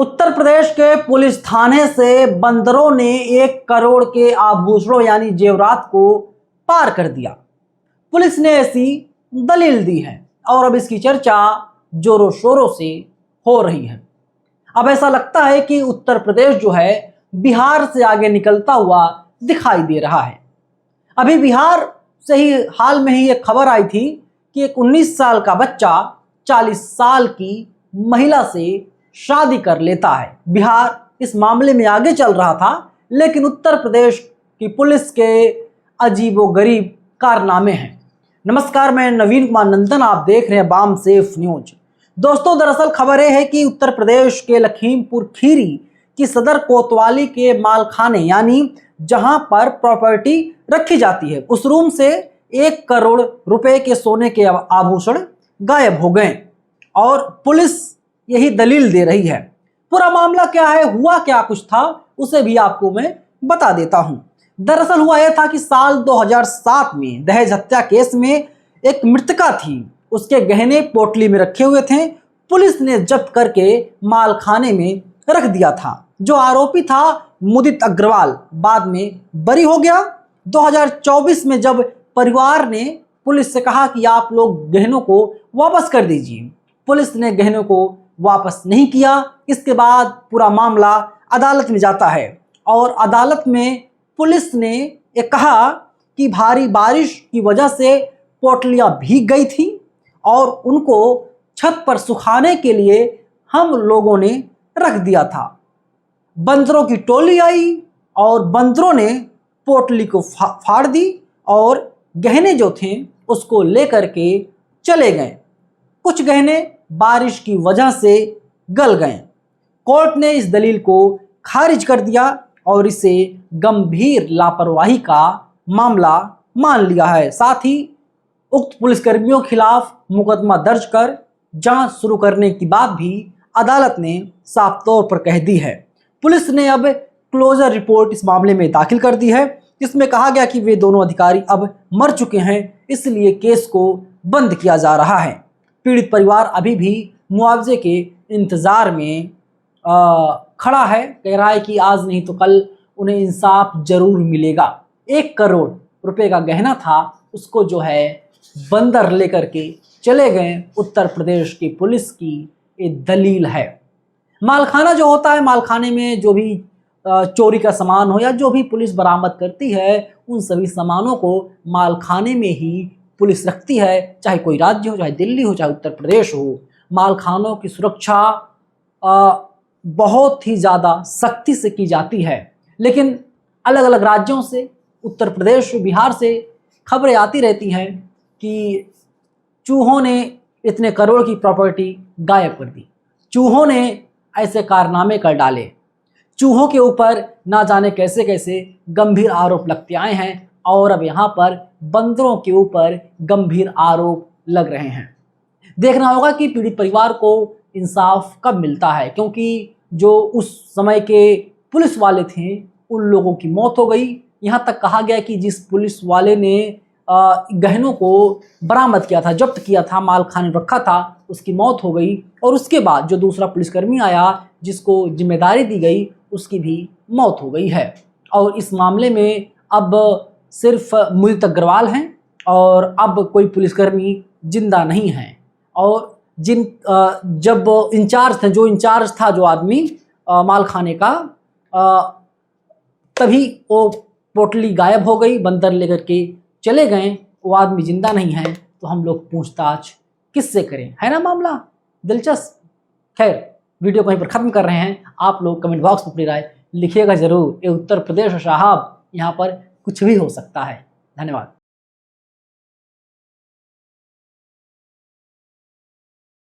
उत्तर प्रदेश के पुलिस थाने से बंदरों ने 1 करोड़ के आभूषणों यानी जेवरात को पार कर दिया। पुलिस ने ऐसी दलील दी है और अब इसकी चर्चा जोरों शोरों से हो रही है। अब ऐसा लगता है कि उत्तर प्रदेश जो है बिहार से आगे निकलता हुआ दिखाई दे रहा है। अभी बिहार से ही हाल में ही एक खबर आई थी कि एक 19 साल का बच्चा 40 साल की महिला से शादी कर लेता है। बिहार इस मामले में आगे चल रहा था, लेकिन उत्तर प्रदेश की पुलिस के अजीबोगरीब कारनामे हैं। नमस्कार, मैं नवीन कुमार नंदन, आप देख रहे हैं बाम सेफ न्यूज। दोस्तों, दरअसल खबर यह है कि उत्तर प्रदेश के लखीमपुर खीरी की सदर कोतवाली के मालखाने यानी जहां पर प्रॉपर्टी रखी जाती है, उस रूम से 1 करोड़ रुपए के सोने के आभूषण गायब हो गए और पुलिस यही दलील दे रही है। पूरा मामला क्या है, हुआ क्या कुछ था, उसे भी आपको मैं बता देता हूं। दरअसल हुआ यह था कि साल 2007 में दहेज हत्या केस में एक मृतका थी, उसके गहने पोटली में रखे हुए थे। पुलिस ने जब्त करके मालखाने में रख दिया था। जो आरोपी था मुदित अग्रवाल बाद में बरी हो गया। 2024 में जब परिवार ने पुलिस से कहा कि आप लोग गहनों को वापस कर दीजिए, पुलिस ने गहनों को वापस नहीं किया। इसके बाद पूरा मामला अदालत में जाता है और अदालत में पुलिस ने ये कहा कि भारी बारिश की वजह से पोटलियां भीग गई थी और उनको छत पर सुखाने के लिए हम लोगों ने रख दिया था। बंदरों की टोली आई और बंदरों ने पोटली को फाड़ दी और गहने जो थे उसको लेकर के चले गए। कुछ गहने बारिश की वजह से गल गए। कोर्ट ने इस दलील को खारिज कर दिया और इसे गंभीर लापरवाही का मामला मान लिया है। साथ ही उक्त पुलिसकर्मियों के खिलाफ मुकदमा दर्ज कर जांच शुरू करने की बात भी अदालत ने साफ तौर पर कह दी है। पुलिस ने अब क्लोजर रिपोर्ट इस मामले में दाखिल कर दी है, जिसमें कहा गया कि वे दोनों अधिकारी अब मर चुके हैं, इसलिए केस को बंद किया जा रहा है। पीड़ित परिवार अभी भी मुआवजे के इंतज़ार में खड़ा है। कह रहा है कि आज नहीं तो कल उन्हें इंसाफ जरूर मिलेगा। 1 करोड़ रुपए का गहना था, उसको जो है बंदर लेकर के चले गए। उत्तर प्रदेश की पुलिस की ये दलील है। मालखाना जो होता है, मालखाने में जो भी चोरी का सामान हो या जो भी पुलिस बरामद करती है, उन सभी सामानों को मालखाने में ही पुलिस रखती है। चाहे कोई राज्य हो, चाहे दिल्ली हो, चाहे उत्तर प्रदेश हो, मालखानों की सुरक्षा बहुत ही ज़्यादा सख्ती से की जाती है। लेकिन अलग अलग राज्यों से, उत्तर प्रदेश, बिहार से खबरें आती रहती हैं कि चूहों ने इतने करोड़ की प्रॉपर्टी गायब कर दी, चूहों ने ऐसे कारनामे कर डाले, चूहों के ऊपर ना जाने कैसे कैसे गंभीर आरोप लगते आए हैं और अब यहाँ पर बंदरों के ऊपर गंभीर आरोप लग रहे हैं। देखना होगा कि पीड़ित परिवार को इंसाफ कब मिलता है, क्योंकि जो उस समय के पुलिस वाले थे उन लोगों की मौत हो गई। यहाँ तक कहा गया कि जिस पुलिस वाले ने गहनों को बरामद किया था, जब्त किया था, मालखाने में रखा था, उसकी मौत हो गई और उसके बाद जो दूसरा पुलिसकर्मी आया जिसको जिम्मेदारी दी गई, उसकी भी मौत हो गई है। और इस मामले में अब सिर्फ मुदित अग्रवाल हैं और अब कोई पुलिसकर्मी जिंदा नहीं हैं। और जब इंचार्ज थे, जो इंचार्ज था, जो आदमी मालखाने का, तभी वो पोटली गायब हो गई, बंदर लेकर के चले गए, वो आदमी जिंदा नहीं है। तो हम लोग पूछताछ किससे करें, है ना मामला दिलचस्प। खैर, वीडियो को यहीं पर ख़त्म कर रहे हैं। आप लोग कमेंट बॉक्स में अपनी राय लिखिएगा ज़रूर। ये उत्तर प्रदेश साहब, यहाँ पर कुछ भी हो सकता है। धन्यवाद।